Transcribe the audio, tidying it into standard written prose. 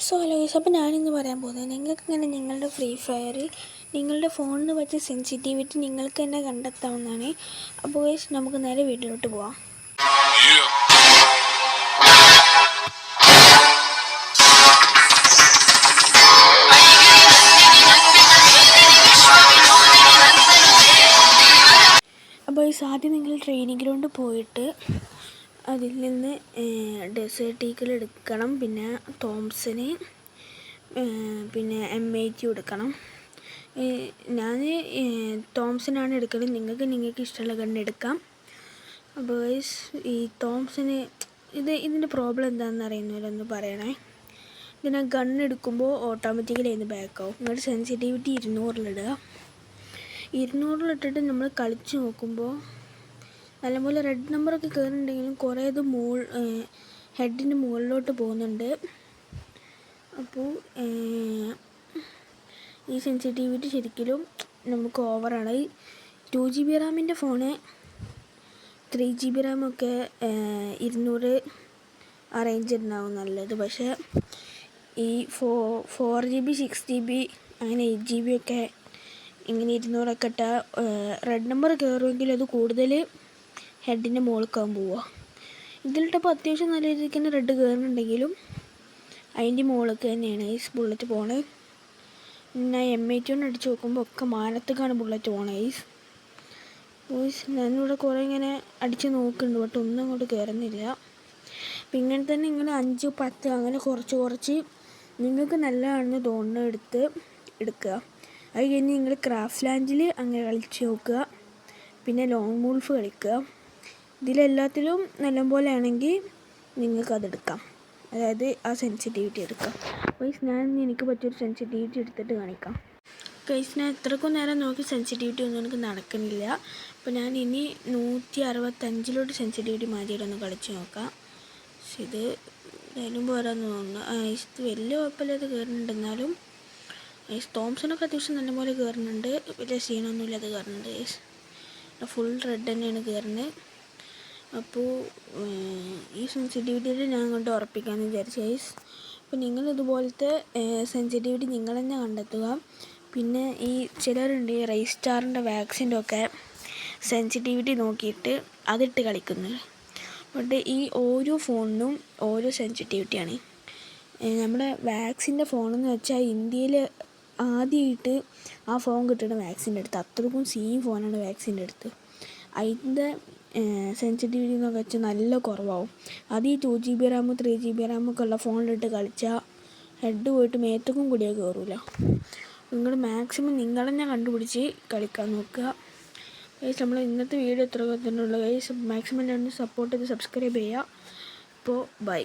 Hello guys, അപ്പോൾ ഞാനിന്ന് പറയാൻ പോകുന്നത് നിങ്ങൾക്കിങ്ങനെ നിങ്ങളുടെ ഫ്രീ ഫയറിൽ നിങ്ങളുടെ ഫോണിന് പറ്റിയ സെൻസിറ്റിവിറ്റി നിങ്ങൾക്ക് തന്നെ കണ്ടെത്താവുന്നതാണ്. അപ്പോൾ ഗൈസ്, നമുക്ക് നേരെ വീട്ടിലോട്ട് പോവാം. അപ്പോൾ ഗൈസ്, ആദ്യം നിങ്ങൾ ട്രെയിനിങ് ഗ്രൗണ്ട് പോയിട്ട് അതിൽ നിന്ന് ഡെസേർട്ട് ഈഗിൾ എടുക്കണം, പിന്നെ തോംസന്, പിന്നെ M80 എടുക്കണം. ഞാൻ തോംസനാണ് എടുക്കുന്നത്. നിങ്ങൾക്ക് ഇഷ്ടമുള്ള ഗണ്ണ് എടുക്കാം. അപ്പോൾ ഈ തോംസന് ഇതിൻ്റെ പ്രോബ്ലം എന്താണെന്ന് അറിയുന്നവരൊന്ന് പറയണേ. ഇതിനെ ഗണ്ണ് എടുക്കുമ്പോൾ ഓട്ടോമാറ്റിക്കലി അതിന് ബാക്കാവും. നിങ്ങളുടെ സെൻസിറ്റിവിറ്റി 200-ലിടുക. 200-ലിട്ടിട്ട് നമ്മൾ കളിച്ച് നോക്കുമ്പോൾ നല്ലപോലെ റെഡ് നമ്പറൊക്കെ കയറുന്നുണ്ടെങ്കിലും കുറേ ഇത് ഹെഡിൻ്റെ മുകളിലോട്ട് പോകുന്നുണ്ട്. അപ്പോൾ ഈ സെൻസിറ്റിവിറ്റി ശരിക്കും നമുക്ക് ഓവറാണ്. 2GB റാമിൻ്റെ ഫോണ് 3GB റാമൊക്കെ 200 ആ റേഞ്ച് ഉണ്ടാവും നല്ലത്. പക്ഷേ ഈ 4GB 6GB അങ്ങനെ 8GB ഒക്കെ ഇങ്ങനെ 200ഒക്കെ ഇട്ടാൽ റെഡ് നമ്പർ കയറുമെങ്കിൽ അത് കൂടുതൽ ഹെഡിൻ്റെ മുകൾക്കാവും പോവുക. ഇതിലിട്ടപ്പോൾ അത്യാവശ്യം നല്ല രീതിക്ക് തന്നെ റെഡ് കയറുന്നുണ്ടെങ്കിലും അതിൻ്റെ മുകളിലേക്ക് തന്നെയാണ് ഈ ബുള്ളറ്റ് പോണത്. ഞാൻ M80 കൊണ്ട് അടിച്ച് നോക്കുമ്പോൾ ഒക്കെ മാനത്തേക്കാണ് ബുള്ളറ്റ് പോണത്. ഞാനിവിടെ കുറേ ഇങ്ങനെ അടിച്ച് നോക്കുന്നുണ്ട്, ബട്ട് ഒന്നും അങ്ങോട്ട് കയറുന്നില്ല. അപ്പം ഇങ്ങനെ തന്നെ ഇങ്ങനെ 5, 10 അങ്ങനെ കുറച്ച് നിങ്ങൾക്ക് നല്ലതാണെന്ന് തോന്നുന്നത് എടുക്കുക. അത് കഴിഞ്ഞ് നിങ്ങൾ ക്രാഫ്റ്റ് ലാൻഡിൽ അങ്ങനെ കളിച്ച് നോക്കുക. പിന്നെ ലോങ് വൂൾഫ് കളിക്കുക. ഇതിലെല്ലാത്തിലും നല്ലപോലെ ആണെങ്കിൽ നിങ്ങൾക്കതെടുക്കാം, അതായത് ആ സെൻസിറ്റിവിറ്റി എടുക്കാം. ഗൈസ്, ഞാൻ എനിക്ക് പറ്റിയൊരു സെൻസിറ്റിവിറ്റി എടുത്തിട്ട് കാണിക്കാം. ഗൈസ്, ഞാൻ ഇത്രക്കും നേരം നോക്കി സെൻസിറ്റിവിറ്റി ഒന്നും എനിക്ക് നടക്കുന്നില്ല. അപ്പോൾ ഞാൻ ഇനി 165-ലോട്ട് സെൻസിറ്റിവിറ്റി മാറ്റിയിട്ടൊന്ന് കളിച്ച് നോക്കാം. പക്ഷെ ഇത് എന്തായാലും പോരാന്ന് തോന്നുന്നു. ഇത് വലിയ കുഴപ്പമില്ലാതെ കയറുന്നുണ്ട്. എന്നാലും തോംസനൊക്കെ അത്യാവശ്യം നല്ലപോലെ കയറുന്നുണ്ട്. വലിയ സീനൊന്നുമില്ലാതെ കയറുന്നുണ്ട്. ഫുൾ റെഡ് തന്നെയാണ് കയറുന്നത്. അപ്പോൾ ഈ സെൻസിറ്റിവിറ്റിയിൽ ഞാൻ കൊണ്ട് ഉറപ്പിക്കാമെന്ന് വിചാരിച്ചു ഗൈസ്. അപ്പോൾ നിങ്ങളിതുപോലത്തെ സെൻസിറ്റിവിറ്റി നിങ്ങൾ തന്നെ കണ്ടെത്തുക. പിന്നെ ഈ ചിലരുണ്ട് ഈ റൈസ് സ്റ്റാറിൻ്റെ വാക്സിൻ്റെ ഒക്കെ സെൻസിറ്റിവിറ്റി നോക്കിയിട്ട് അതിട്ട് കളിക്കുന്നത്. ബട്ട് ഈ ഓരോ ഫോണിനും ഓരോ സെൻസിറ്റിവിറ്റിയാണ്. നമ്മുടെ വാക്സിൻ്റെ ഫോണെന്ന് വെച്ചാൽ ഇന്ത്യയിൽ ആദ്യമായിട്ട് ആ ഫോൺ കിട്ടുന്ന വാക്സിൻ്റെ അടുത്ത് അത്രക്കും സീൻ ഫോണാണ് വാക്സിൻ്റെ അടുത്ത്. അതിൻ്റെ സെൻസിറ്റിവിറ്റി എന്നൊക്കെ വെച്ചാൽ നല്ല കുറവാകും. അത് ഈ 2GB റാം 3GB റാമൊക്കെ ഉള്ള ഫോണിലിട്ട് കളിച്ചാൽ ഹെഡ് പോയിട്ട് മേത്തക്കും കൂടിയാൽ കയറില്ല. നിങ്ങൾ മാക്സിമം നിങ്ങൾ തന്നെ കണ്ടുപിടിച്ച് കളിക്കാൻ നോക്കുക. ഗൈസ്, നമ്മൾ ഇന്നത്തെ വീഡിയോ ഇത്ര തന്നെയുള്ള ഗൈസ്. മാക്സിമം തന്നെ സപ്പോർട്ട് ചെയ്ത് സബ്സ്ക്രൈബ് ചെയ്യുക. അപ്പോൾ ബൈ.